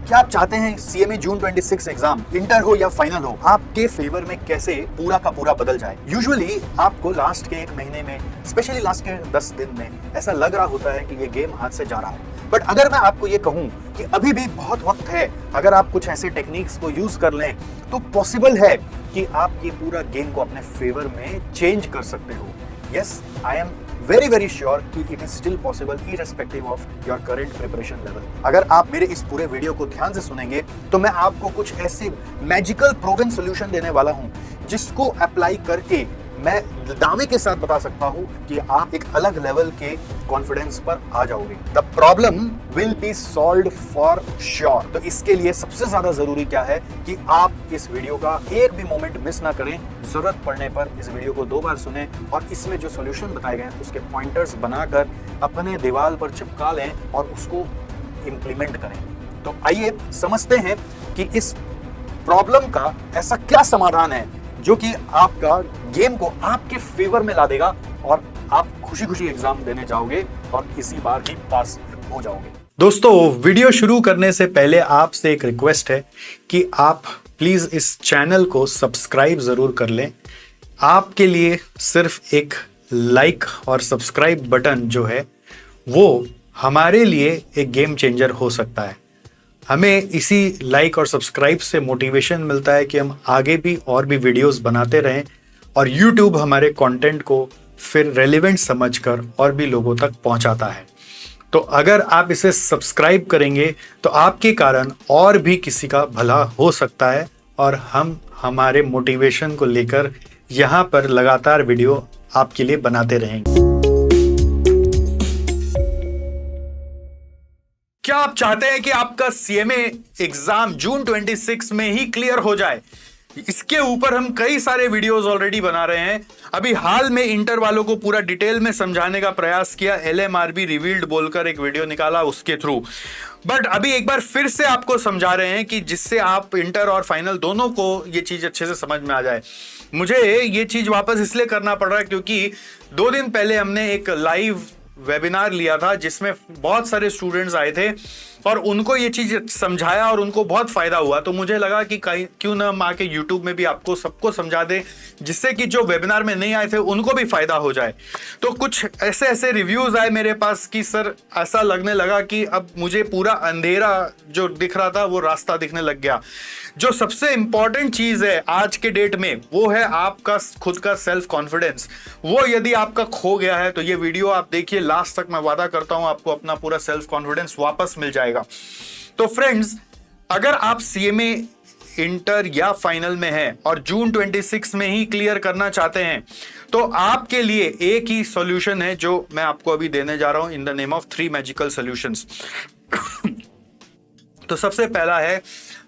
क्या आप चाहते हैं सीएमए जून 26 एग्जाम इंटर हो या फाइनल हो आपके फेवर में कैसे पूरा का पूरा बदल जाए? यूजुअली आपको लास्ट के एक महीने में, स्पेशली लास्ट के 10 दिन में ऐसा लग रहा होता है कि ये गेम हाथ से जा रहा है। बट अगर मैं आपको ये कहूं कि अभी भी बहुत वक्त है, अगर आप कुछ ऐसे टेक्निक्स को यूज कर लें तो पॉसिबल है कि आप ये पूरा गेम को अपने फेवर में चेंज कर सकते हो। Yes, I am very sure कि it is still possible irrespective of your current preparation level। अगर आप मेरे इस पूरे वीडियो को ध्यान से सुनेंगे तो मैं आपको कुछ ऐसे मैजिकल प्रूवन सॉल्यूशन देने वाला हूं जिसको अप्लाई करके मैं दावे के साथ बता सकता हूं कि आप एक अलग लेवल के कॉन्फिडेंस पर आ जाओगे। The problem will be solved for sure. तो इसके लिए सबसे ज्यादा जरूरी क्या है कि आप इस वीडियो का एक भी मोमेंट मिस ना करें। जरूरत पड़ने पर इस वीडियो को 2 बार सुनें और इसमें जो सॉल्यूशन बताए गए हैं उसके पॉइंटर्स बनाकर अपने दीवार पर चिपका लें और उसको इंप्लीमेंट करें। तो आइए समझते हैं कि इस प्रॉब्लम का ऐसा क्या समाधान है जो कि आपका गेम को आपके फेवर में ला देगा और आप खुशी खुशी एग्जाम देने जाओगे और इसी बार ही पास हो जाओगे। दोस्तों, वीडियो शुरू करने से पहले आपसे एक रिक्वेस्ट है कि आप प्लीज इस चैनल को सब्सक्राइब जरूर कर लें। आपके लिए सिर्फ एक लाइक और सब्सक्राइब बटन जो है वो हमारे लिए एक गेम चेंजर हो सकता है। हमें इसी लाइक और सब्सक्राइब से मोटिवेशन मिलता है कि हम आगे भी और भी वीडियोस बनाते रहें और YouTube हमारे कंटेंट को फिर रेलेवेंट समझकर और भी लोगों तक पहुंचाता है। तो अगर आप इसे सब्सक्राइब करेंगे तो आपके कारण और भी किसी का भला हो सकता है और हम हमारे मोटिवेशन को लेकर यहाँ पर लगातार वीडियो आपके लिए बनाते रहेंगे। क्या आप चाहते हैं कि आपका सीएमए एग्जाम जून 26 में ही क्लियर हो जाए? इसके ऊपर हम कई सारे वीडियोस ऑलरेडी बना रहे हैं। अभी हाल में इंटर वालों को पूरा डिटेल में समझाने का प्रयास किया, LMRB रिवील्ड बोलकर एक वीडियो निकाला उसके थ्रू। बट अभी एक बार फिर से आपको समझा रहे हैं कि जिससे आप इंटर और फाइनल दोनों को ये चीज अच्छे से समझ में आ जाए। मुझे ये चीज वापस इसलिए करना पड़ रहा है क्योंकि 2 दिन पहले हमने एक लाइव वेबिनार लिया था जिसमें बहुत सारे स्टूडेंट्स आए थे और उनको ये चीज समझाया और उनको बहुत फायदा हुआ। तो मुझे लगा कि क्यों ना हम आके YouTube में भी आपको सबको समझा दें जिससे कि जो वेबिनार में नहीं आए थे उनको भी फायदा हो जाए। तो कुछ ऐसे रिव्यूज आए मेरे पास कि सर ऐसा लगने लगा कि अब मुझे पूरा अंधेरा जो दिख रहा था वो रास्ता दिखने लग गया। जो सबसे इंपॉर्टेंट चीज है आज के डेट में वो है आपका खुद का सेल्फ कॉन्फिडेंस। वो यदि आपका खो गया है तो ये वीडियो आप देखिए लास्ट तक, मैं वादा करता हूं आपको अपना पूरा सेल्फ कॉन्फिडेंस वापस मिल जाएगा। तो फ्रेंड्स, अगर आप सीएमए इंटर या फाइनल में हैं और जून 26 में ही क्लियर करना चाहते हैं तो आपके लिए एक ही सॉल्यूशन है जो मैं आपको अभी देने जा रहा हूं in the name of 3 magical solutions. तो सबसे पहला है,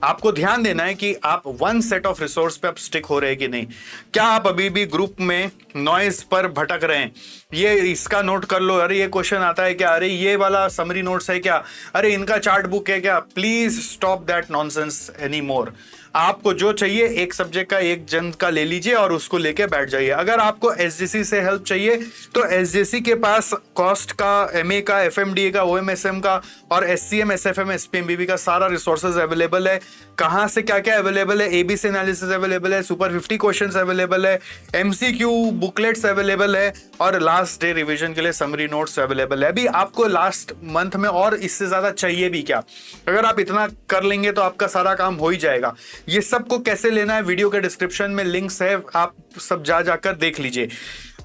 आपको ध्यान देना है कि आप 1 सेट ऑफ रिसोर्स पे आप स्टिक हो रहे हैं कि नहीं। क्या आप अभी भी ग्रुप में नॉइज पर भटक रहे हैं? ये इसका नोट कर लो, अरे ये क्वेश्चन आता है क्या, अरे ये वाला समरी नोट्स है क्या, अरे इनका चार्ट बुक है क्या। Please stop that nonsense any more. आपको जो चाहिए एक सब्जेक्ट का एक जन का ले लीजिए और उसको लेके बैठ जाइए। अगर आपको एसजीसी से हेल्प चाहिए तो एसजीसी के पास कॉस्ट का, एमए का, एफएमडीए का, ओएमएसएम का और एससीएम, एसएफएम, एसपीएमबीबी का सारा रिसोर्सेज अवेलेबल है। कहां से क्या क्या अवेलेबल है? एबीसी एनालिसिस अवेलेबल है, सुपर 50 क्वेश्चंस अवेलेबल है, एमसीक्यू बुकलेट्स अवेलेबल है और लास्ट डे रिवीजन के लिए समरी नोट्स अवेलेबल है। अभी आपको लास्ट मंथ में और इससे ज्यादा चाहिए भी क्या? अगर आप इतना कर लेंगे तो आपका सारा काम हो ही जाएगा। ये सबको कैसे लेना है वीडियो के डिस्क्रिप्शन में लिंक्स है, आप सब जाकर देख लीजिए।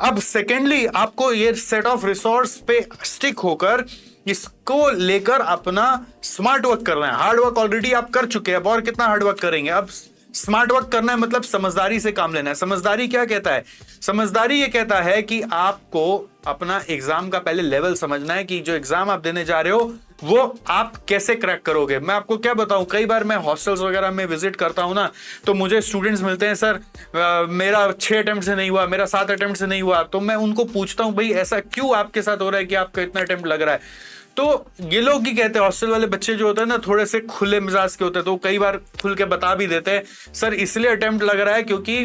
अब सेकेंडली, आपको ये सेट ऑफ रिसोर्स पे स्टिक होकर इसको लेकर अपना स्मार्ट वर्क करना है। हार्ड वर्क ऑलरेडी आप कर चुके हैं, अब और कितना हार्ड वर्क करेंगे? अब स्मार्ट वर्क करना है, मतलब समझदारी से काम लेना है। समझदारी क्या कहता है? समझदारी ये कहता है कि आपको अपना एग्जाम का पहले लेवल समझना है कि जो एग्जाम आप देने जा रहे हो वो आप कैसे क्रैक करोगे। मैं आपको क्या बताऊं, कई बार मैं हॉस्टल्स वगैरह में विजिट करता हूं ना, तो मुझे स्टूडेंट्स मिलते हैं, सर मेरा 6 अटेम्प्ट से नहीं हुआ, मेरा 7 अटेम्प्ट से नहीं हुआ। तो मैं उनको पूछता हूं, भाई ऐसा क्यों आपके साथ हो रहा है कि आपका इतना अटेम्प्ट लग रहा है? तो ये लोग ही कहते हैं, हॉस्टल वाले बच्चे जो होते हैं ना थोड़े से खुले मिजाज के होते हैं, तो कई बार खुल के बता भी देते हैं, सर इसलिए अटेम्प्ट लग रहा है क्योंकि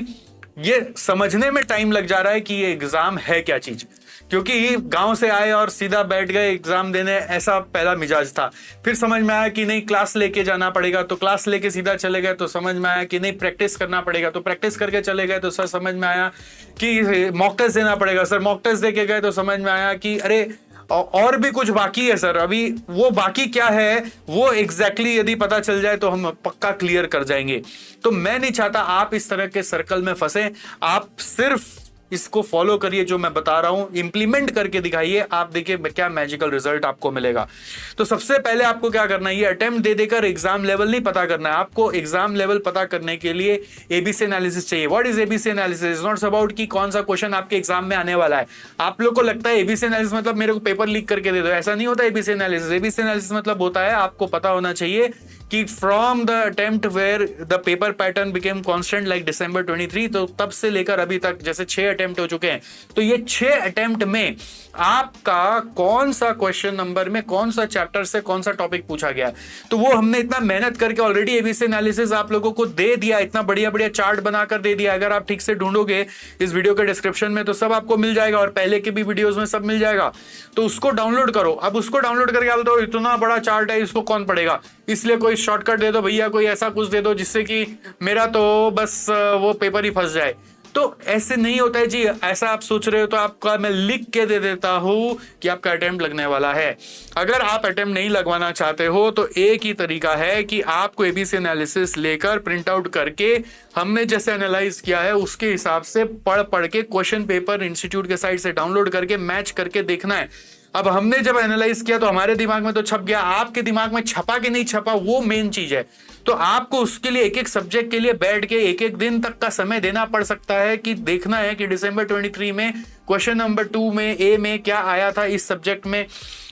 ये समझने में टाइम लग जा रहा है कि ये एग्जाम है क्या चीज। क्योंकि गांव से आए और सीधा बैठ गए एग्जाम देने, ऐसा पहला मिजाज था। फिर समझ में आया कि नहीं क्लास लेके जाना पड़ेगा, तो क्लास लेके सीधा चले गए। तो समझ में आया कि नहीं प्रैक्टिस करना पड़ेगा, तो प्रैक्टिस करके चले गए। तो सर समझ में आया कि मॉक टेस्ट देना पड़ेगा, सर मॉक टेस्ट देके गए। तो समझ में आया कि अरे और भी कुछ बाकी है सर, अभी वो बाकी क्या है वो एग्जैक्टली यदि पता चल जाए तो हम पक्का क्लियर कर जाएंगे। तो मैं नहीं चाहता आप इस तरह के सर्कल में फंसे। आप सिर्फ इसको फॉलो करिए जो मैं बता रहा हूं, इंप्लीमेंट करके दिखाइए, आप देखिए क्या मैजिकल रिजल्ट आपको मिलेगा। तो सबसे पहले आपको क्या करना है, ये अटेम्प्ट दे देकर एग्जाम लेवल नहीं पता करना है आपको। एग्जाम लेवल पता करने के लिए एबीसी एनालिसिस चाहिए। What is ABC analysis? Is not about कि कौन सा क्वेश्चन आपके एग्जाम में आने वाला है। आप लोग को लगता है एबीसी एनालिसिस मतलब मेरे को पेपर लीक करके दे दो, ऐसा नहीं होता। एबीसी एनालिसिस, एबीसी एनालिसिस मतलब होता है आपको पता होना चाहिए कि from the attempt where the paper pattern became constant like December 23, तो तब से लेकर अभी तक जैसे 6 अटेम्प्ट हो चुके हैं, तो ये 6 अटेम्प्ट में आपका कौन सा क्वेश्चन नंबर में कौन सा चैप्टर से कौन सा टॉपिक पूछा गया। तो वो हमने इतना मेहनत करके ऑलरेडी एबीसी एनालिसिस आप लोगों को दे दिया, इतना बढ़िया बढ़िया चार्ट बनाकर दे दिया। अगर आप ठीक से ढूंढोगे इस वीडियो के डिस्क्रिप्शन में तो सब आपको मिल जाएगा, और पहले के भी वीडियोस में सब मिल जाएगा। तो उसको डाउनलोड करो। अब उसको डाउनलोड करके आप तो इतना बड़ा चार्ट है, इसको कौन पढ़ेगा, इसलिए कोई शॉर्टकट दे दो भैया, कोई ऐसा कुछ दे दो जिससे कि मेरा तो बस वो पेपर ही फंस जाए। तो ऐसे नहीं होता है जी। ऐसा आप सोच रहे हो तो आपका मैं लिख के दे देता हूं कि आपका अटेम्प्ट लगने वाला है। अगर आप अटेम्प्ट नहीं लगवाना चाहते हो तो एक ही तरीका है कि आपको एबीसी एनालिसिस लेकर प्रिंट आउट करके हमने जैसे एनालाइज किया है उसके हिसाब से पढ़ पढ़ के क्वेश्चन पेपर इंस्टीट्यूट के साइट से डाउनलोड करके मैच करके देखना है। अब हमने जब एनालाइज किया तो हमारे दिमाग में तो छप गया, आपके दिमाग में छपा कि नहीं छपा वो मेन चीज है। तो आपको उसके लिए एक एक सब्जेक्ट के लिए बैठ के एक एक दिन तक का समय देना पड़ सकता है कि देखना है कि दिसंबर 23 में क्वेश्चन नंबर 2 में ए में क्या आया था, इस सब्जेक्ट में,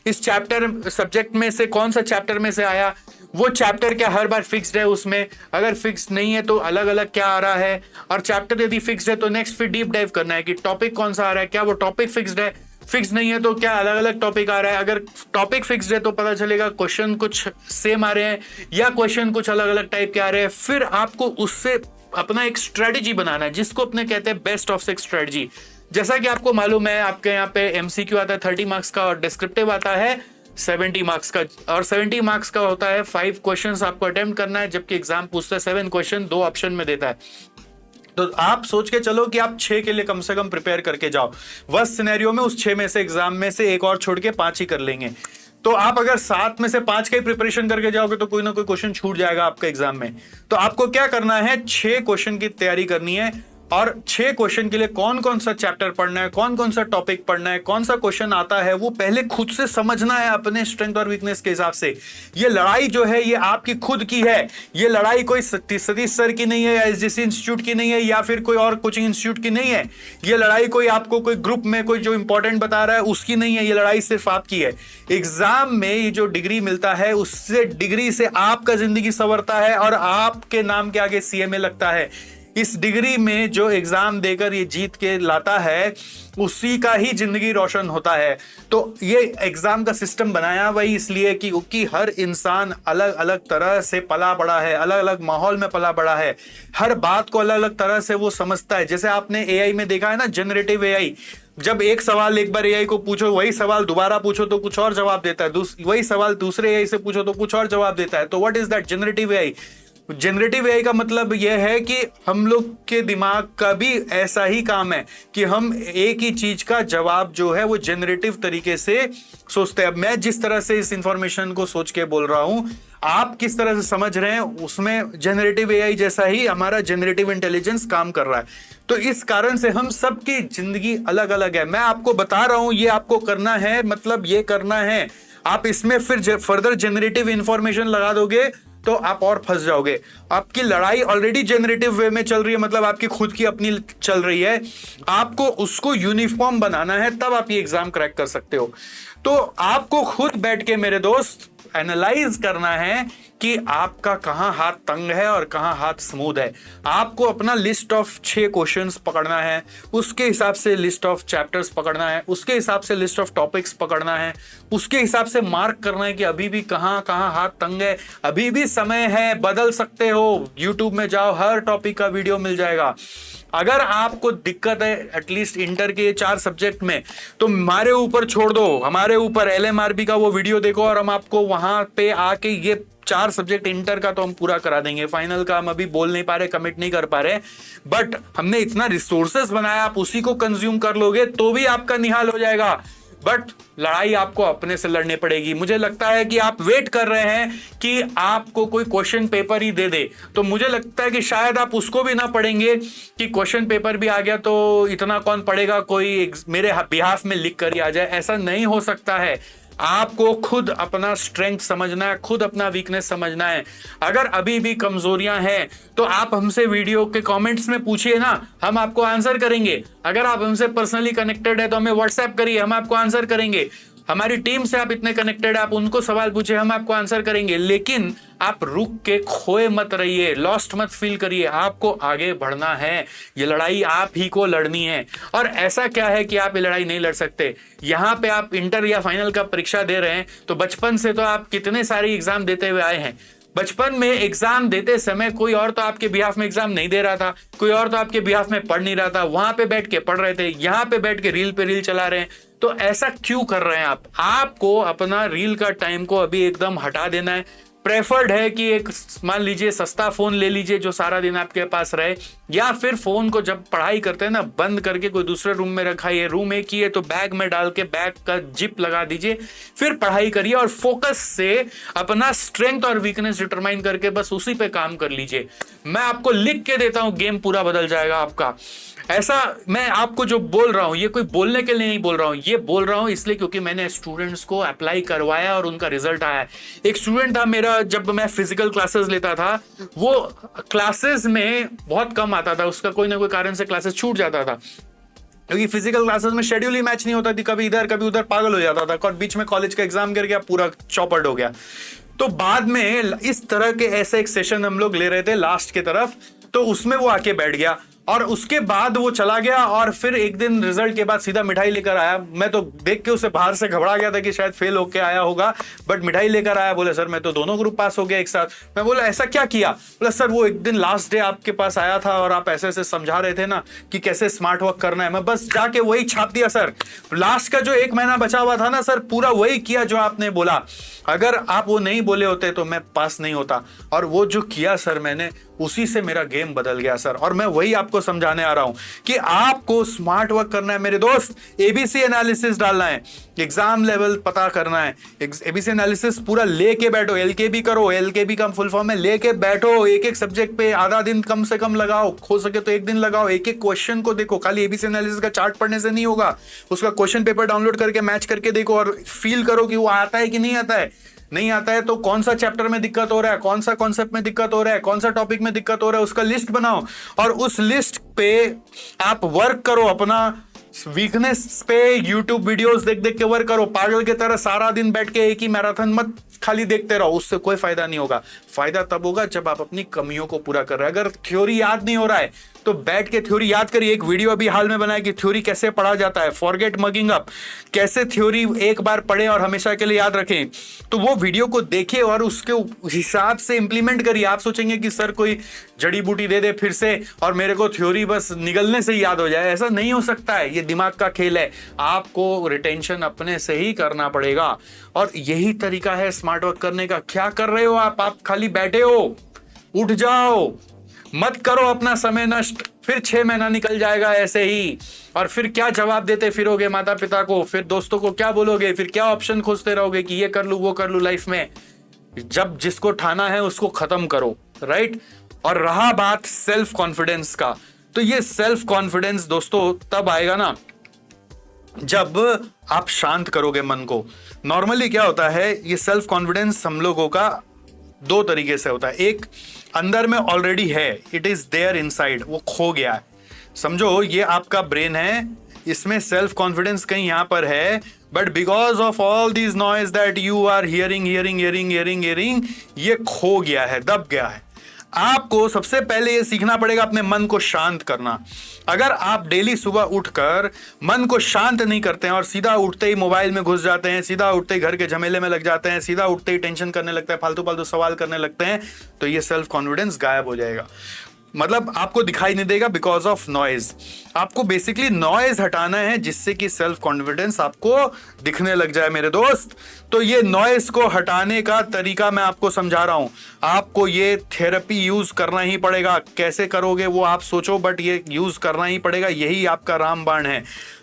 इस चैप्टर सब्जेक्ट में से कौन सा चैप्टर में से आया, वो चैप्टर क्या हर बार फिक्स्ड है उसमें, अगर फिक्स नहीं है तो अलग अलग क्या आ रहा है, और चैप्टर यदि फिक्स्ड है तो नेक्स्ट फिर डीप डाइव करना है कि टॉपिक कौन सा आ रहा है, क्या वो टॉपिक फिक्स्ड है, फिक्स नहीं है तो क्या अलग अलग टॉपिक आ रहा है। अगर टॉपिक फिक्स्ड है तो पता चलेगा क्वेश्चन कुछ सेम आ रहे हैं या क्वेश्चन कुछ अलग अलग टाइप के आ रहे हैं। फिर आपको उससे अपना एक स्ट्रेटजी बनाना है जिसको अपने कहते हैं बेस्ट ऑफ 6 स्ट्रेटजी। जैसा कि आपको मालूम है आपके यहाँ पे एमसीक्यू आता है 30 मार्क्स का और डिस्क्रिप्टिव आता है 70 मार्क्स का, और 70 मार्क्स का होता है 5 क्वेश्चंस आपको अटेम्प्ट करना है, जबकि एग्जाम पूछता है 7 क्वेश्चन 2 ऑप्शन में देता है। तो आप सोच के चलो कि आप 6 के लिए कम से कम प्रिपेयर करके जाओ। वर्स्ट सिनेरियो में उस 6 में से एग्जाम में से एक और छोड़ के 5 ही कर लेंगे। तो आप अगर 7 में से 5 का ही प्रिपरेशन करके जाओगे तो कोई ना कोई क्वेश्चन छूट जाएगा आपका एग्जाम में। तो आपको क्या करना है, 6 क्वेश्चन की तैयारी करनी है, और 6 क्वेश्चन के लिए कौन कौन सा चैप्टर पढ़ना है, कौन कौन सा टॉपिक पढ़ना है, कौन सा क्वेश्चन आता है, वो पहले खुद से समझना है अपने स्ट्रेंथ और वीकनेस के हिसाब से। ये लड़ाई जो है ये आपकी खुद की है। ये लड़ाई कोई सतीश सर की नहीं है या एसजीसी इंस्टीट्यूट की नहीं है या फिर कोई और कोचिंग इंस्टीट्यूट की नहीं है। ये लड़ाई कोई आपको कोई ग्रुप में कोई जो इंपॉर्टेंट बता रहा है उसकी नहीं है। ये लड़ाई सिर्फ आपकी है। एग्जाम में ये जो डिग्री मिलता है उससे डिग्री से आपका जिंदगी संवरता है और आपके नाम के आगे सीएमए लगता है। इस डिग्री में जो एग्जाम देकर ये जीत के लाता है उसी का ही जिंदगी रोशन होता है। तो ये एग्जाम का सिस्टम बनाया वही इसलिए कि क्योंकि हर इंसान अलग अलग तरह से पला बड़ा है, अलग अलग माहौल में पला बड़ा है, हर बात को अलग अलग तरह से वो समझता है। जैसे आपने एआई में देखा है ना, जनरेटिव एआई, जब एक सवाल एक बार एआई को पूछो वही सवाल दोबारा पूछो तो कुछ और जवाब देता है, वही सवाल दूसरे एआई से पूछो तो कुछ और जवाब देता है। तो what is that? Generative AI. Generative AI का मतलब यह है कि हम लोग के दिमाग का भी ऐसा ही काम है कि हम एक ही चीज का जवाब जो है वो जनरेटिव तरीके से सोचते हैं। अब मैं जिस तरह से इस इंफॉर्मेशन को सोच के बोल रहा हूं, आप किस तरह से समझ रहे हैं, उसमें जनरेटिव एआई जैसा ही हमारा जनरेटिव इंटेलिजेंस काम कर रहा है। तो इस कारण से हम सबकी जिंदगी अलग अलग है। मैं आपको बता रहा हूं ये आपको करना है, मतलब ये करना है। आप इसमें फिर फर्दर जनरेटिव इंफॉर्मेशन लगा दोगे तो आप और फंस जाओगे। आपकी लड़ाई ऑलरेडी जनरेटिव वे में चल रही है, मतलब आपकी खुद की अपनी चल रही है। आपको उसको यूनिफॉर्म बनाना है, तब आप ये एग्जाम क्रैक कर सकते हो। तो आपको खुद बैठ के मेरे दोस्त एनालाइज करना है कि आपका कहां हाथ तंग है और कहां हाथ स्मूथ है। आपको अपना लिस्ट ऑफ 6 क्वेश्चंस पकड़ना है, उसके हिसाब से लिस्ट ऑफ चैप्टर्स पकड़ना है, उसके हिसाब से लिस्ट ऑफ टॉपिक्स पकड़ना है, उसके हिसाब से मार्क करना है कि अभी भी कहां कहां हाथ तंग है। अभी भी समय है, बदल सकते हो। यूट्यूब में जाओ, हर टॉपिक का वीडियो मिल जाएगा। अगर आपको दिक्कत है एटलीस्ट इंटर के 4 सब्जेक्ट में, तो हमारे ऊपर छोड़ दो, हमारे ऊपर LMRB का वो वीडियो देखो और हम आपको वहां पे आके ये 4 सब्जेक्ट इंटर का तो हम पूरा करा देंगे। फाइनल का हम अभी बोल नहीं पा रहे, कमिट नहीं कर पा रहे, बट हमने इतना रिसोर्सेस बनाया, आप उसी को कंज्यूम कर लोगे तो भी आपका निहाल हो जाएगा। बट लड़ाई आपको अपने से लड़नी पड़ेगी। मुझे लगता है कि आप वेट कर रहे हैं कि आपको कोई क्वेश्चन पेपर ही दे दे, तो मुझे लगता है कि शायद आप उसको भी ना पढ़ेंगे कि क्वेश्चन पेपर भी आ गया तो इतना कौन पढ़ेगा, कोई मेरे बिहाफ में लिख कर ही आ जाए। ऐसा नहीं हो सकता है। आपको खुद अपना स्ट्रेंथ समझना है, खुद अपना वीकनेस समझना है। अगर अभी भी कमजोरियां हैं तो आप हमसे वीडियो के कमेंट्स में पूछिए ना, हम आपको आंसर करेंगे। अगर आप हमसे पर्सनली कनेक्टेड है तो हमें व्हाट्सएप करिए, हम आपको आंसर करेंगे। हमारी टीम से आप इतने कनेक्टेड है, आप उनको सवाल पूछे, हम आपको आंसर करेंगे। लेकिन आप रुक के खोए मत रहिए, लॉस्ट मत फील करिए, आपको आगे बढ़ना है। ये लड़ाई आप ही को लड़नी है। और ऐसा क्या है कि आप ये लड़ाई नहीं लड़ सकते? यहाँ पे आप इंटर या फाइनल का परीक्षा दे रहे हैं तो बचपन से तो आप कितने सारे एग्जाम देते हुए आए हैं। बचपन में एग्जाम देते समय कोई और तो आपके बिहाफ में एग्जाम नहीं दे रहा था, कोई और तो आपके बिहाफ में पढ़ नहीं रहा था, वहां पे बैठ के पढ़ रहे थे, यहाँ पे बैठ के रील पे रील चला रहे हैं। तो ऐसा क्यों कर रहे हैं आप? आपको अपना रील का टाइम को अभी एकदम हटा देना है। प्रेफर्ड है कि एक मान लीजिए सस्ता फोन ले लीजिए जो सारा दिन आपके पास रहे, या फिर फोन को जब पढ़ाई करते हैं ना बंद करके कोई दूसरे रूम में रखाइए। रूम एक ही है तो बैग में डाल के बैग का जिप लगा दीजिए, फिर पढ़ाई करिए और फोकस से अपना स्ट्रेंथ और वीकनेस डिटरमाइन करके बस उसी पे काम कर लीजिए। मैं आपको लिख के देता हूं, गेम पूरा बदल जाएगा आपका। ऐसा मैं आपको जो बोल रहा हूं ये कोई बोलने के लिए नहीं बोल रहा हूं, ये बोल रहा हूं इसलिए क्योंकि मैंने स्टूडेंट्स को अप्लाई करवाया और उनका रिजल्ट आया है। एक स्टूडेंट था मेरा, जब मैं फिजिकल क्लासेस लेता था, वो क्लासेस में बहुत कम आता था, उसका कोई ना कोई कारण से क्लासेस छूट जाता था क्योंकि फिजिकल क्लासेस में शेड्यूल ही मैच नहीं होता थी, कभी इधर कभी उधर पागल हो जाता था और बीच में कॉलेज का एग्जाम गिर गया, पूरा चौपट हो गया। तो बाद में इस तरह के ऐसे एक सेशन हम लोग ले रहे थे लास्ट की तरफ, तो उसमें वो आके बैठ गया और उसके बाद वो चला गया और फिर एक दिन रिजल्ट के बाद सीधा मिठाई लेकर आया। मैं तो देख के उसे बाहर से घबरा गया था कि शायद फेल होके आया होगा, बट मिठाई लेकर आया। बोले सर मैं तो दोनों ग्रुप पास हो गया एक साथ। मैं बोला ऐसा क्या किया? बोला सर वो एक दिन लास्ट डे आपके पास आया था और आप ऐसे ऐसे समझा रहे थे ना कि कैसे स्मार्ट वर्क करना है, मैं बस जाके वही छाप दिया सर। लास्ट का जो 1 महीना बचा हुआ था ना सर, पूरा वही किया जो आपने बोला। अगर आप वो नहीं बोले होते तो मैं पास नहीं होता, और वो जो किया सर मैंने, उसी से मेरा गेम बदल गया सर। और मैं वही आपको समझाने आ रहा हूं कि आपको स्मार्ट वर्क करना है मेरे दोस्त। एबीसी एनालिसिस डालना है, एग्जाम लेवल पता करना है, एबीसी एनालिसिस पूरा लेके बैठो। एलकेबी करो, एलकेबी का फुल फॉर्म है लेके बैठो। एक एक सब्जेक्ट पे आधा दिन कम से कम लगाओ, हो सके तो 1 दिन लगाओ। एक एक क्वेश्चन को देखो, खाली एबीसी एनालिसिस का चार्ट पढ़ने से नहीं होगा, उसका क्वेश्चन पेपर डाउनलोड करके मैच करके देखो और फील करो कि वो आता है कि नहीं आता है। नहीं आता है तो कौन सा चैप्टर में दिक्कत हो रहा है, कौन सा कॉन्सेप्ट में दिक्कत हो रहा है, कौन सा टॉपिक में दिक्कत हो रहा है, उसका लिस्ट बनाओ और उस लिस्ट पे आप वर्क करो। अपना वीकनेस पे यूट्यूब वीडियोस देख देख के वर्क करो। पागल की तरह सारा दिन बैठ के एक ही मैराथन मत खाली देखते रहो, उससे कोई फायदा नहीं होगा। फायदा तब होगा जब आप अपनी कमियों को पूरा कर रहे हैं। अगर थ्योरी याद नहीं हो रहा है तो बैठ के थ्योरी याद करिए। एक वीडियो अभी हाल में बनाया कि थ्योरी कैसे पढ़ा जाता है, फॉरगेट मगिंग अप, कैसे थ्योरी एक बार पढ़े और हमेशा के लिए याद रखें। तो वो वीडियो को देखिए और उसके हिसाब से इंप्लीमेंट करिए। आप सोचेंगे कि सर कोई जड़ी बूटी दे दे फिर से और मेरे को थ्योरी बस निगलने से ही याद हो जाए, ऐसा नहीं हो सकता है। ये दिमाग का खेल है, आपको रिटेंशन अपने से ही करना पड़ेगा और यही तरीका है स्मार्ट वर्क करने का। क्या कर रहे हो आप खाली बैठे हो? उठ जाओ, मत करो अपना समय नष्ट। फिर 6 महीना निकल जाएगा ऐसे ही, और फिर क्या जवाब देते फिरोगे माता पिता को, फिर दोस्तों को क्या बोलोगे, फिर क्या ऑप्शन खोजते रहोगे कि ये कर लूं वो कर लूं लाइफ में। जब जिसको ठाना है उसको खत्म करो, राइट। और रहा बात सेल्फ कॉन्फिडेंस का, तो ये सेल्फ कॉन्फिडेंस दोस्तों तब आएगा ना जब आप शांत करोगे मन को। नॉर्मली क्या होता है, ये सेल्फ कॉन्फिडेंस हम लोगों का 2 तरीके से होता है। एक अंदर में ऑलरेडी है, इट इज देयर इनसाइड, वो खो गया है। समझो ये आपका ब्रेन है, इसमें सेल्फ कॉन्फिडेंस कहीं यहां पर है, but because of all these noise that you are hearing, ये खो गया है, दब गया है। आपको सबसे पहले ये सीखना पड़ेगा अपने मन को शांत करना। अगर आप डेली सुबह उठकर मन को शांत नहीं करते हैं और सीधा उठते ही मोबाइल में घुस जाते हैं, सीधा उठते ही घर के झमेले में लग जाते हैं, सीधा उठते ही टेंशन करने लगते हैं, फालतू फालतू सवाल करने लगते हैं, तो ये सेल्फ कॉन्फिडेंस गायब हो जाएगा। मतलब आपको दिखाई नहीं देगा बिकॉज ऑफ नॉइज। आपको बेसिकली नॉइज हटाना है जिससे कि सेल्फ कॉन्फिडेंस आपको दिखने लग जाए मेरे दोस्त। तो ये नॉइज को हटाने का तरीका मैं आपको समझा रहा हूं। आपको ये थेरेपी यूज करना ही पड़ेगा। कैसे करोगे वो आप सोचो, बट ये यूज करना ही पड़ेगा। यही आपका रामबाण है।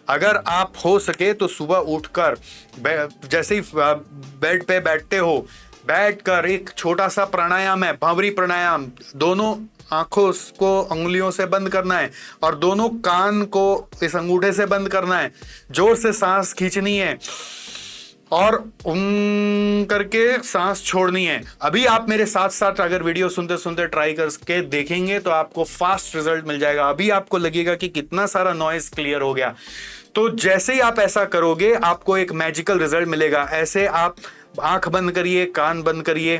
अगर आप हो सके तो सुबह उठकर जैसे ही बेड पे बैठते हो, बैठकर एक छोटा सा प्राणायाम है, भंवरी प्राणायाम। दोनों आंखों को अंगुलियों से बंद करना है और दोनों कान को इस अंगूठे से बंद करना है। जोर से सांस खींचनी है और करके सांस छोड़नी है। अभी आप मेरे साथ साथ अगर वीडियो सुनते सुनते ट्राई करके देखेंगे तो आपको फास्ट रिजल्ट मिल जाएगा। अभी आपको लगेगा कि कितना सारा नॉइज क्लियर हो गया। तो जैसे ही आप ऐसा करोगे आपको एक मैजिकल रिजल्ट मिलेगा। ऐसे आप आंख बंद करिए, कान बंद करिए,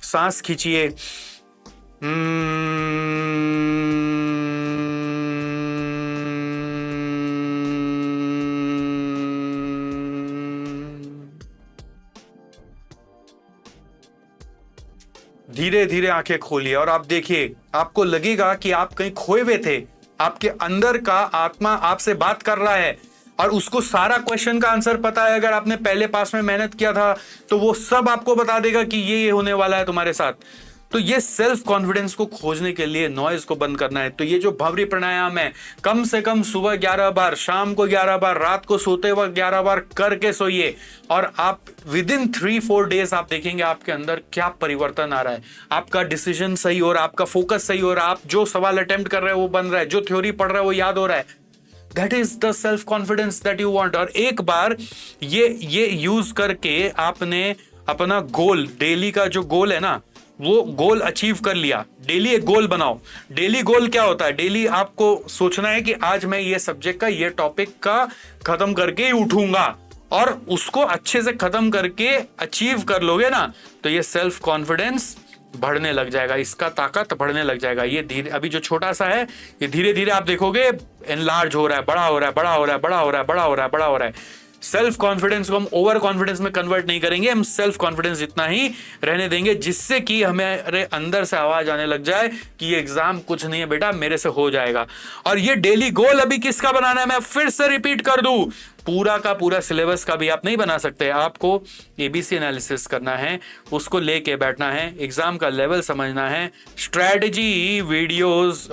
सांस खींचिए। धीरे धीरे आंखें खोलिए और आप देखिए, आपको लगेगा कि आप कहीं खोए हुए थे। आपके अंदर का आत्मा आपसे बात कर रहा है और उसको सारा क्वेश्चन का आंसर पता है। अगर आपने पहले पास में मेहनत किया था तो वो सब आपको बता देगा कि ये होने वाला है तुम्हारे साथ। तो ये सेल्फ कॉन्फिडेंस को खोजने के लिए नॉइज को बंद करना है। तो ये जो भंवरी प्राणायाम है, कम से कम सुबह 11 बार, शाम को 11 बार, रात को सोते वक्त 11 बार करके सोइए और आप विद इन 3-4 डेज आप देखेंगे आपके अंदर क्या परिवर्तन आ रहा है। आपका डिसीजन सही हो रहा है, आपका फोकस सही हो रहा है, आप जो सवाल अटेम्प्ट कर रहे हैं वो बन रहा है, जो थ्योरी पढ़ रहे हैं वो याद हो रहा है। That is the self confidence that you want. और एक बार ये यूज करके आपने अपना गोल, डेली का जो गोल है ना, वो गोल अचीव कर लिया। डेली एक गोल बनाओ। डेली गोल क्या होता है? डेली आपको सोचना है कि आज मैं ये सब्जेक्ट का, ये टॉपिक का खत्म करके ही उठूंगा, और उसको अच्छे से खत्म करके अचीव कर लोगे ना तो ये सेल्फ कॉन्फिडेंस बढ़ने लग जाएगा, इसका ताकत बढ़ने लग जाएगा। ये धीरे, अभी जो छोटा सा है ये धीरे धीरे आप देखोगे एनलार्ज हो रहा है, बड़ा हो रहा है, बड़ा हो रहा है, बड़ा हो रहा है, बड़ा हो रहा है, बड़ा हो रहा है। सेल्फ कॉन्फिडेंस को हम ओवर कॉन्फिडेंस में कन्वर्ट नहीं करेंगे, हम सेल्फ कॉन्फिडेंस इतना ही रहने देंगे जिससे कि हमारे अंदर से आवाज आने लग जाए कि ये एग्जाम कुछ नहीं है बेटा, मेरे से हो जाएगा। और ये डेली गोल अभी किसका बनाना है मैं फिर से रिपीट कर दूं, पूरा का पूरा सिलेबस का भी आप नहीं बना सकते। आपको एबीसी एनालिसिस करना है, उसको लेके बैठना है, एग्जाम का लेवल समझना है, स्ट्रेटजी वीडियोस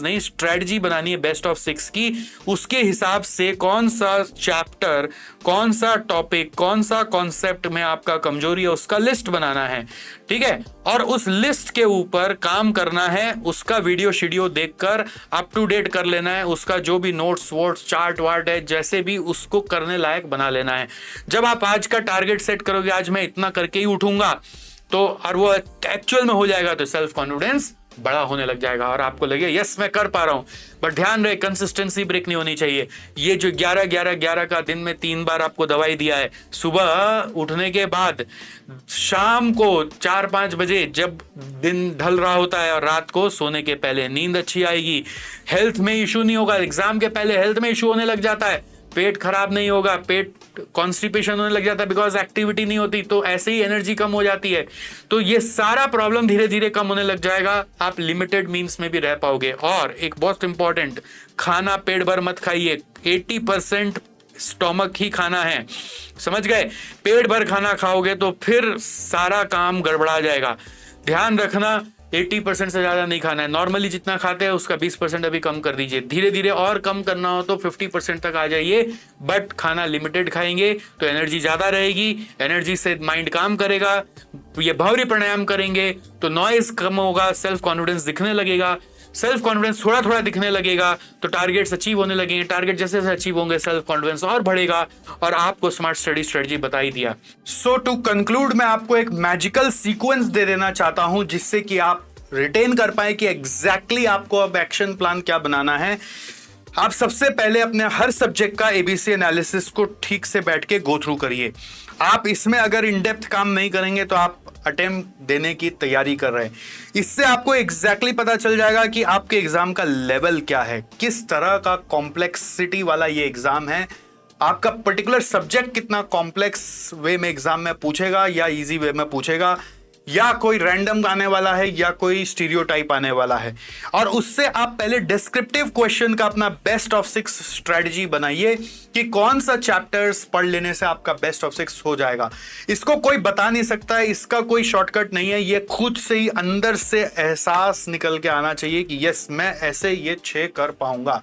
नहीं, स्ट्रेटजी बनानी है बेस्ट ऑफ 6 की। उसके हिसाब से कौन सा चैप्टर, कौन सा टॉपिक, कौन सा कॉन्सेप्ट में आपका कमजोरी है उसका लिस्ट बनाना है, ठीक है। और उस लिस्ट के ऊपर काम करना है, उसका वीडियो शीडियो देखकर अप टू डेट कर लेना है, उसका जो भी नोट्स वोट्स चार्ट वार्ट है जैसे भी उसको करने लायक बना लेना है। जब आप आज का टारगेट सेट करोगे, आज मैं इतना करके ही उठूंगा, तो और वो एक्चुअल में हो जाएगा तो सेल्फ कॉन्फिडेंस बड़ा होने लग जाएगा और आपको लगे यस मैं कर पा रहा हूं। बट ध्यान रहे कंसिस्टेंसी ब्रेक नहीं होनी चाहिए। ये जो 11-11-11 का दिन में 3 बार आपको दवाई दिया है, सुबह उठने के बाद, शाम को 4-5 बजे जब दिन ढल रहा होता है, और रात को सोने के पहले, नींद अच्छी आएगी, हेल्थ में इशू नहीं होगा। एग्जाम के पहले हेल्थ में इशू होने लग जाता है, पेट खराब नहीं होगा, पेट कॉन्स्टिपेशन होने लग जाता है बिकॉज एक्टिविटी नहीं होती, तो ऐसे ही एनर्जी कम हो जाती है। तो ये सारा प्रॉब्लम धीरे धीरे कम होने लग जाएगा, आप लिमिटेड मीन्स में भी रह पाओगे। और एक बहुत इंपॉर्टेंट, खाना पेट भर मत खाइए, 80% स्टोमक ही खाना है, समझ गए। पेट भर खाना खाओगे तो फिर सारा काम गड़बड़ा जाएगा। ध्यान रखना 80% से ज्यादा नहीं खाना है। नॉर्मली जितना खाते हैं उसका 20% अभी कम कर दीजिए। धीरे धीरे और कम करना हो तो 50% तक आ जाइए, बट खाना लिमिटेड खाएंगे तो एनर्जी ज्यादा रहेगी, एनर्जी से माइंड काम करेगा। ये भंवरी प्राणायाम करेंगे तो नॉइज कम होगा, सेल्फ कॉन्फिडेंस दिखने लगेगा, सेल्फ कॉन्फिडेंस थोड़ा थोड़ा दिखने लगेगा तो टारगेट्स अचीव होने लगेंगे, टारगेट जैसे जैसे अचीव होंगे सेल्फ कॉन्फिडेंस और बढ़ेगा। और आपको स्मार्ट स्टडी स्ट्रेटजी बता ही दिया। सो टू कंक्लूड, मैं आपको एक मैजिकल सीक्वेंस दे देना चाहता हूं जिससे कि आप रिटेन कर पाए कि एग्जैक्टली आपको अब एक्शन प्लान क्या बनाना है। आप सबसे पहले अपने हर सब्जेक्ट का एबीसी एनालिसिस को ठीक से बैठ के गो थ्रू करिए। आप इसमें अगर इन डेप्थ काम नहीं करेंगे तो आप अटेम्प्ट देने की तैयारी कर रहे हैं। इससे आपको एग्जैक्टली पता चल जाएगा कि आपके एग्जाम का लेवल क्या है, किस तरह का कॉम्प्लेक्सिटी वाला ये एग्जाम है, आपका पर्टिकुलर सब्जेक्ट कितना कॉम्प्लेक्स वे में एग्जाम में पूछेगा या इजी वे में पूछेगा। या कोई रैंडम आने वाला है या कोई स्टीरियोटाइप आने वाला है। और उससे आप पहले डिस्क्रिप्टिव क्वेश्चन का अपना बेस्ट ऑफ 6 स्ट्रेटजी बनाइए कि कौन सा चैप्टर्स पढ़ लेने से आपका बेस्ट ऑफ 6 हो जाएगा। इसको कोई बता नहीं सकता है, इसका कोई शॉर्टकट नहीं है, ये खुद से ही अंदर से एहसास निकल के आना चाहिए कि यस मैं ऐसे ये 6 कर पाऊंगा।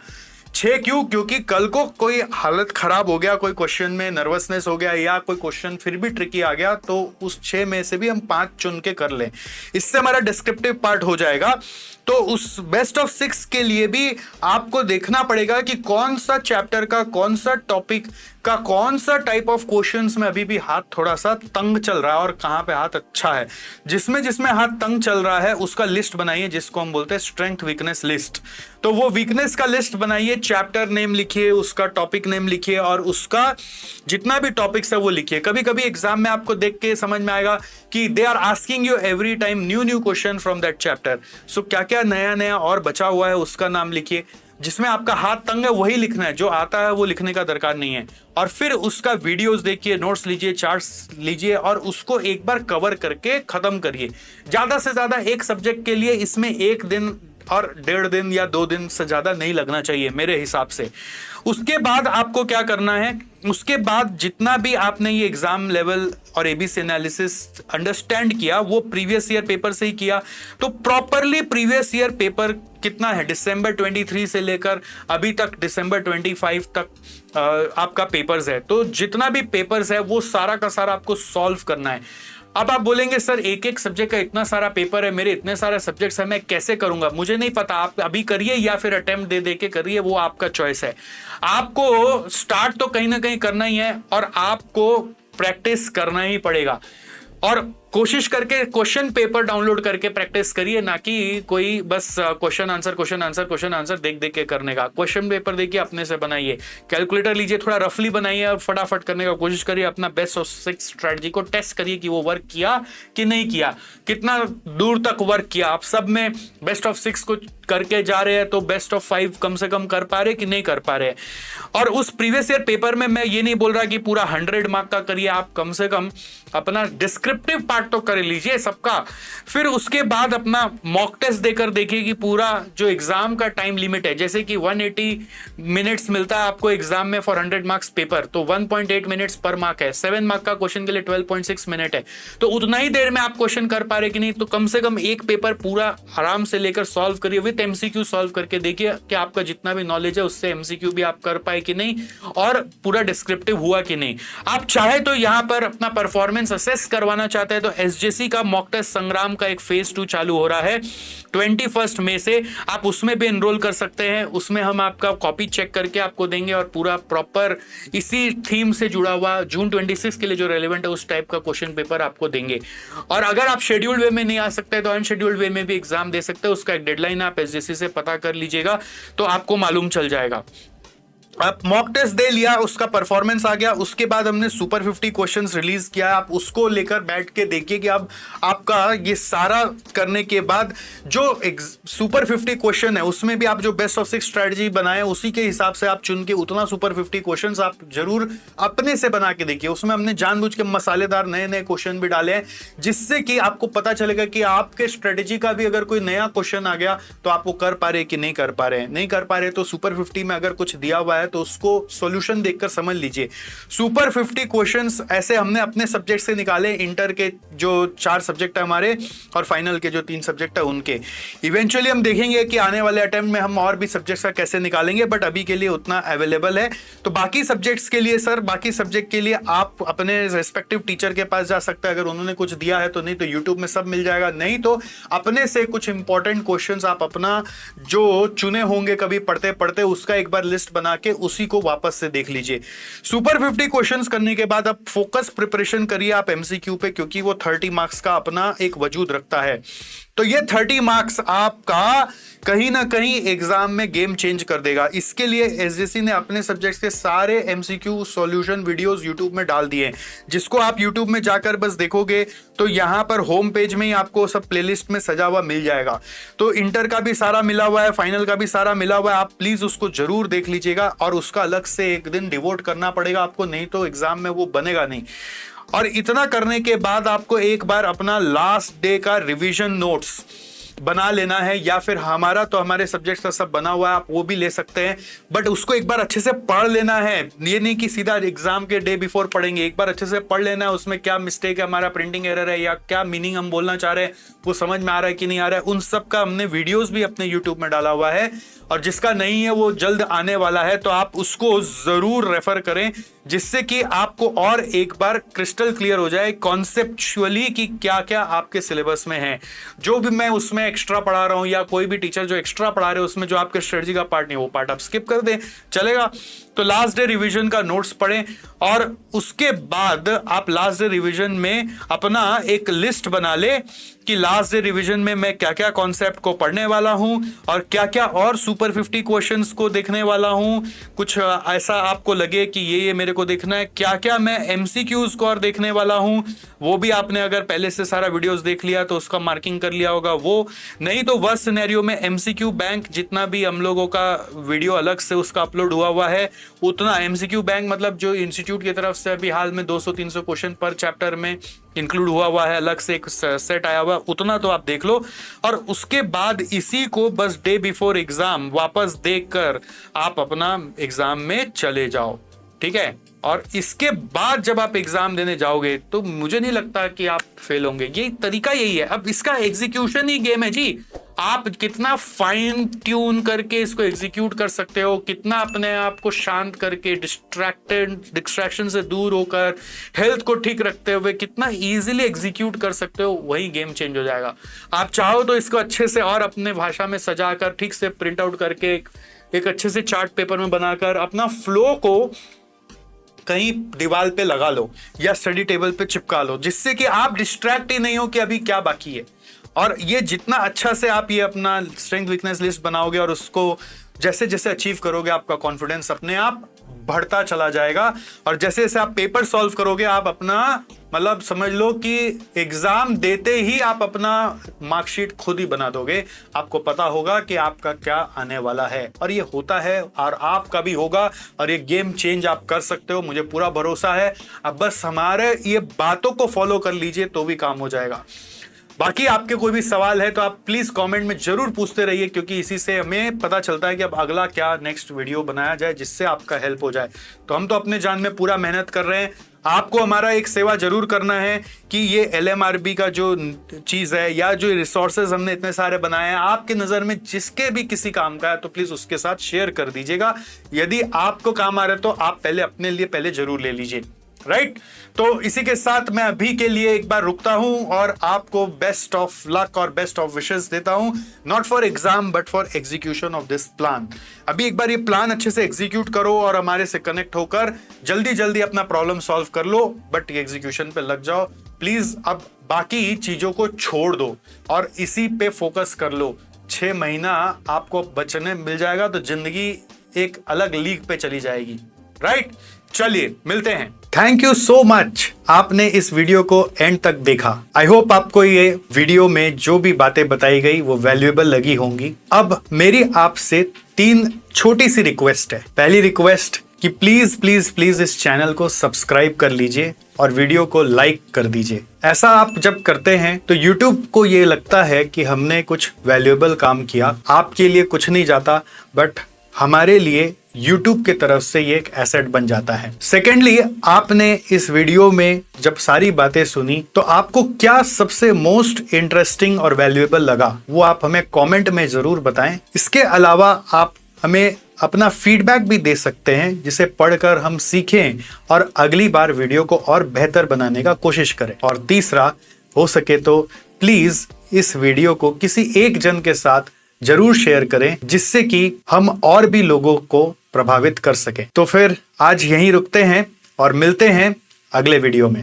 6 क्यों? क्योंकि कल को कोई हालत खराब हो गया, कोई क्वेश्चन में नर्वसनेस हो गया या कोई क्वेश्चन फिर भी ट्रिकी आ गया, तो उस 6 में से भी हम 5 चुन के कर लें, इससे हमारा डिस्क्रिप्टिव पार्ट हो जाएगा। तो उस बेस्ट ऑफ 6 के लिए भी आपको देखना पड़ेगा कि कौन सा चैप्टर का, कौन सा टॉपिक का, कौन सा टाइप ऑफ क्वेश्चंस में अभी भी हाथ थोड़ा सा तंग चल रहा है और कहां पे हाथ अच्छा है। जिसमें जिसमें हाथ तंग चल रहा है उसका लिस्ट बनाइए, जिसको हम बोलते हैं स्ट्रेंथ वीकनेस लिस्ट। तो वो वीकनेस का लिस्ट बनाइए, चैप्टर नेम लिखिए, उसका टॉपिक नेम लिखिए और उसका जितना भी टॉपिक्स है वो लिखिए। कभी कभी एग्जाम में आपको देख के समझ में आएगा कि they are asking you every time new question from that chapter. So क्या क्या नया नया और बचा हुआ है उसका नाम लिखिए। जिसमें आपका हाथ तंग है वही लिखना है, जो आता है वो लिखने का दरकार नहीं है। और फिर उसका वीडियोस देखिए, नोट्स लीजिए, चार्ट्स लीजिए और उसको एक बार कवर करके खत्म करिए। ज्यादा से ज्यादा एक सब्जेक्ट के लिए इसमें 1 दिन और 1.5 दिन या 2 दिन से ज्यादा नहीं लगना चाहिए मेरे हिसाब से। उसके बाद आपको क्या करना है, उसके बाद जितना भी आपने ये एग्जाम लेवल और एबीसी एनालिसिस अंडरस्टैंड किया वो प्रीवियस ईयर पेपर से ही किया। तो प्रॉपरली प्रीवियस ईयर पेपर कितना है, दिसंबर 23 से लेकर अभी तक दिसंबर 25 तक आपका पेपर्स है। तो जितना भी पेपर्स है वो सारा का सारा आपको सॉल्व करना है। अब आप बोलेंगे सर एक एक सब्जेक्ट का इतना सारा पेपर है, मेरे इतने सारे सब्जेक्ट्स हैं, मैं कैसे करूंगा? मुझे नहीं पता, आप अभी करिए या फिर अटेम्प्ट दे दे के करिए, वो आपका चॉइस है। आपको स्टार्ट तो कहीं ना कहीं करना ही है और आपको प्रैक्टिस करना ही पड़ेगा। और कोशिश करके क्वेश्चन पेपर डाउनलोड करके प्रैक्टिस करिए, ना कि कोई बस क्वेश्चन आंसर देख देख के करने का। क्वेश्चन पेपर देखिए, अपने से बनाइए, कैलकुलेटर लीजिए, थोड़ा रफली बनाइए और फटाफट करने का कोशिश करिए। अपना बेस्ट ऑफ 6 स्ट्रेटजी को टेस्ट करिए कि वो वर्क किया कि नहीं किया, कितना दूर तक वर्क किया। आप सब में बेस्ट ऑफ 6 को करके जा रहे हैं तो बेस्ट ऑफ 5 कम से कम कर पा रहे कि नहीं कर पा रहे। और उस प्रीवियस ईयर पेपर में मैं ये नहीं बोल रहा कि पूरा 100 मार्क का करिए, आप कम से कम अपना डिस्क्रिप्टिव पार्ट तो कर लीजिए सबका। फिर उसके बाद अपना मॉक टेस्ट देकर देखिए कि पूरा जो एग्जाम का टाइम लिमिट है, जैसे कि 180 मिनट्स मिलता है आपको एग्जाम में फॉर 100 मार्क्स पेपर, तो 1.8 मिनट्स पर मार्क है। 7 मार्क का क्वेश्चन के लिए 12.6 मिनट है। तो उतना ही देर में आप क्वेश्चन कर पा रहे कि नहीं, तो कम से कम एक पेपर पूरा आराम से लेकर सॉल्व करिए, विद एमसीक्यू सॉल्व करके देखिए कि आपका जितना भी नॉलेज है उससे एमसीक्यू भी आप कर पाए कि नहीं और पूरा डिस्क्रिप्टिव हुआ कि नहीं। आप चाहे तो यहां पर अपना परफॉर्मेंस असेस करवाना चाहते हैं तो एसजेसी का मॉक टेस्ट संग्राम का एक फेज 2 चालू हो रहा है 21 मई से, आप उसमें भी एनरोल कर सकते हैं। उसमें हम आपका कॉपी चेक करके आपको देंगे और पूरा प्रॉपर इसी थीम से जुड़ा हुआ जून 26 के लिए जो रेलेवेंट है उस टाइप का क्वेश्चन पेपर आपको देंगे। और अगर आप शेड्यूल्ड वे में नहीं आ सकते तो अनशेड्यूल्ड वे में भी एग्जाम दे सकते हैं। उसका एक डेडलाइन आप एसजेसी से पता कर लीजिएगा तो आपको मालूम चल जाएगा। आप मॉक टेस्ट दे लिया, उसका परफॉर्मेंस आ गया, उसके बाद हमने सुपर 50 क्वेश्चंस रिलीज किया। आप उसको लेकर बैठ के देखिए कि अब आपका ये सारा करने के बाद जो सुपर 50 क्वेश्चन है उसमें भी आप जो बेस्ट ऑफ 6 स्ट्रेटजी बनाए उसी के हिसाब से आप चुन के उतना सुपर 50 क्वेश्चंस आप जरूर अपने से बना के देखिए। उसमें हमने जानबूझ के मसालेदार नए नए क्वेश्चन भी डाले हैं जिससे कि आपको पता चलेगा कि आपके स्ट्रेटेजी का भी अगर कोई नया क्वेश्चन आ गया तो आप वो कर पा रहे कि नहीं कर पा रहे। नहीं कर पा रहे तो सुपर 50 में अगर कुछ दिया हुआ है तो उसको सॉल्यूशन देखकर समझ लीजिए। सुपर 50 क्वेश्चंस ऐसे हमने अपने सब्जेक्ट से निकाले, इंटर के जो 4 सब्जेक्ट है हमारे और फाइनल के जो 3 सब्जेक्ट है उनके। इवेंचुअली हम देखेंगे कि आने वाले अटेम्प्ट में हम और भी सब्जेक्ट्स का कैसे निकालेंगे, बट अभी के लिए उतना अवेलेबल है। तो बाकी सब्जेक्ट्स के लिए सर, बाकी सब्जेक्ट के लिए आप अपने रेस्पेक्टिव टीचर के पास जा सकते हैं अगर उन्होंने कुछ दिया है तो, नहीं तो यूट्यूब में सब मिल जाएगा। नहीं तो अपने से कुछ इंपॉर्टेंट क्वेश्चंस आप अपना जो चुने होंगे कभी पढ़ते पढ़ते उसका एक बार लिस्ट बना के उसी को वापस से देख लीजिए। सुपर 50 क्वेश्चंस करने के बाद आप फोकस प्रिपरेशन करिए आप एमसीक्यू पे, क्योंकि वो 30 मार्क्स का अपना एक वजूद रखता है। तो ये 30 मार्क्स आपका कहीं ना कहीं एग्जाम में गेम चेंज कर देगा। इसके लिए एसजेसी ने अपने सब्जेक्ट्स के सारे एमसीक्यू सॉल्यूशन वीडियोस यूट्यूब में डाल दिए हैं, जिसको आप यूट्यूब में जाकर बस देखोगे तो यहां पर होम पेज में ही आपको सब प्लेलिस्ट में सजा हुआ मिल जाएगा। तो इंटर का भी सारा मिला हुआ है, फाइनल का भी सारा मिला हुआ है, आप प्लीज उसको जरूर देख लीजिएगा और उसका अलग से एक दिन डिवोट करना पड़ेगा आपको, नहीं तो एग्जाम में वो बनेगा नहीं। और इतना करने के बाद आपको एक बार अपना लास्ट डे का रिवीजन नोट्स बना लेना है, या फिर हमारा तो हमारे सब्जेक्ट का सब बना हुआ है, आप वो भी ले सकते हैं, बट उसको एक बार अच्छे से पढ़ लेना है। ये नहीं कि सीधा एग्जाम के डे बिफोर पढ़ेंगे, एक बार अच्छे से पढ़ लेना है, उसमें क्या मिस्टेक है, हमारा प्रिंटिंग एरर है या क्या मीनिंग हम बोलना चाह रहे हैं वो समझ में आ रहा है कि नहीं आ रहा है। उन सब का हमने वीडियोस भी अपने यूट्यूब में डाला हुआ है, और जिसका नहीं है वो जल्द आने वाला है, तो आप उसको जरूर रेफर करें, जिससे कि आपको और एक बार क्रिस्टल क्लियर हो जाए कॉन्सेप्चुअली कि क्या क्या आपके सिलेबस में है। जो भी मैं उसमें एक्स्ट्रा पढ़ा रहा हूं या कोई भी टीचर जो एक्स्ट्रा पढ़ा रहे हो उसमें जो आपके स्ट्रेटजी का पार्ट नहीं, वो पार्ट आप स्किप कर दें, चलेगा। तो लास्ट डे रिवीजन का नोट्स पढ़ें, और उसके बाद आप लास्ट डे रिवीजन में अपना एक लिस्ट बना ले कि लास्ट डे रिवीजन में मैं क्या क्या कॉन्सेप्ट को पढ़ने वाला हूं और क्या क्या और सुपर 50 क्वेश्चंस को देखने वाला हूं। कुछ ऐसा आपको लगे कि ये मेरे को देखना है, क्या क्या मैं एमसीक्यूज को और देखने वाला हूं, वो भी आपने अगर पहले से सारा वीडियोस देख लिया तो उसका मार्किंग कर लिया होगा। वो नहीं तो वर्स्ट सिनेरियो में एमसीक्यू बैंक जितना भी हम लोगों का वीडियो अलग से उसका अपलोड हुआ है, उतना एमसीक्यू बैंक मतलब जो इंस्टीट्यूट की तरफ से अभी हाल में 200-300 क्वेश्चन पर चैप्टर में इंक्लूड हुआ है, अलग से एक सेट आया हुआ, उतना तो आप देख लो। और उसके बाद इसी को बस डे बिफोर एग्जाम वापस देखकर आप अपना एग्जाम में चले जाओ, ठीक है। और इसके बाद जब आप एग्जाम देने जाओगे तो मुझे नहीं लगता कि आप फेल होंगे। ये तरीका यही है। अब इसका एग्जीक्यूशन ही गेम है जी। आप कितना फाइन ट्यून करके इसको एग्जीक्यूट कर सकते हो, कितना अपने आप को शांत करके डिस्ट्रैक्शन से दूर होकर हेल्थ को ठीक रखते हुए कितना इजीली एग्जीक्यूट कर सकते हो, वही गेम चेंज हो जाएगा। आप चाहो तो इसको अच्छे से और अपने भाषा में सजाकर ठीक से प्रिंट आउट करके एक अच्छे से चार्ट पेपर में बनाकर अपना फ्लो को कहीं दीवार पे लगा लो या स्टडी टेबल पे चिपका लो, जिससे कि आप डिस्ट्रैक्ट ही नहीं हो कि अभी क्या बाकी है। और ये जितना अच्छा से आप ये अपना स्ट्रेंथ वीकनेस लिस्ट बनाओगे और उसको जैसे जैसे अचीव करोगे, आपका कॉन्फिडेंस अपने आप बढ़ता चला जाएगा। और जैसे जैसे आप पेपर सॉल्व करोगे, आप अपना मतलब समझ लो कि एग्जाम देते ही आप अपना मार्कशीट खुद ही बना दोगे। आपको पता होगा कि आपका क्या आने वाला है, और ये होता है और आपका भी होगा, और ये गेम चेंज आप कर सकते हो, मुझे पूरा भरोसा है। अब बस हमारे ये बातों को फॉलो कर लीजिए तो भी काम हो जाएगा। बाकी आपके कोई भी सवाल है तो आप प्लीज कमेंट में जरूर पूछते रहिए, क्योंकि इसी से हमें पता चलता है कि अब अगला क्या नेक्स्ट वीडियो बनाया जाए जिससे आपका हेल्प हो जाए। तो हम तो अपने जान में पूरा मेहनत कर रहे हैं। आपको हमारा एक सेवा जरूर करना है कि ये LMRB का जो चीज है या जो रिसोर्सेज हमने इतने सारे बनाए हैं, आपके नजर में जिसके भी किसी काम का है तो प्लीज उसके साथ शेयर कर दीजिएगा। यदि आपको काम आ रहा है तो आप पहले अपने लिए पहले जरूर ले लीजिए, राइट। तो इसी के साथ मैं अभी के लिए एक बार रुकता हूं और आपको बेस्ट ऑफ लक और बेस्ट ऑफ विशेस देता हूं, not for exam but for execution of this plan. अभी एक बार ये प्लान अच्छे से एग्जीक्यूट करो और हमारे से कनेक्ट होकर जल्दी जल्दी अपना प्रॉब्लम सॉल्व कर लो, बट एग्जीक्यूशन पे लग जाओ प्लीज। अब बाकी चीजों को छोड़ दो और इसी पे फोकस कर लो। 6 महीना आपको बचने मिल जाएगा तो जिंदगी एक अलग लीग पे चली जाएगी, राइट। चलिए मिलते हैं। थैंक यू सो मच, आपने इस वीडियो को एंड तक देखा। आई होप आपको ये वीडियो में जो भी बातें बताई गई वो वैल्यूएबल लगी होंगी। अब मेरी आपसे 3 छोटी सी रिक्वेस्ट है। पहली रिक्वेस्ट कि प्लीज प्लीज प्लीज इस चैनल को सब्सक्राइब कर लीजिए और वीडियो को लाइक कर दीजिए। ऐसा आप जब करते हैं तो YouTube को ये लगता है कि हमने कुछ वैल्यूएबल काम किया। आपके लिए कुछ नहीं जाता, बट हमारे लिए YouTube की तरफ से ये एक एसेट बन जाता है। सेकेंडली, आपने इस वीडियो में जब सारी बातें सुनी तो आपको क्या सबसे मोस्ट इंटरेस्टिंग और वैल्यूएबल लगा, वो आप हमें कमेंट में जरूर बताएं। इसके अलावा आप हमें अपना फीडबैक भी दे सकते हैं, जिसे पढ़कर हम सीखें और अगली बार वीडियो को और बेहतर बनाने का कोशिश करें। और तीसरा, हो सके तो प्लीज इस वीडियो को किसी एक जन के साथ जरूर शेयर करें, जिससे कि हम और भी लोगों को प्रभावित कर सके। तो फिर आज यहीं रुकते हैं और मिलते हैं अगले वीडियो में।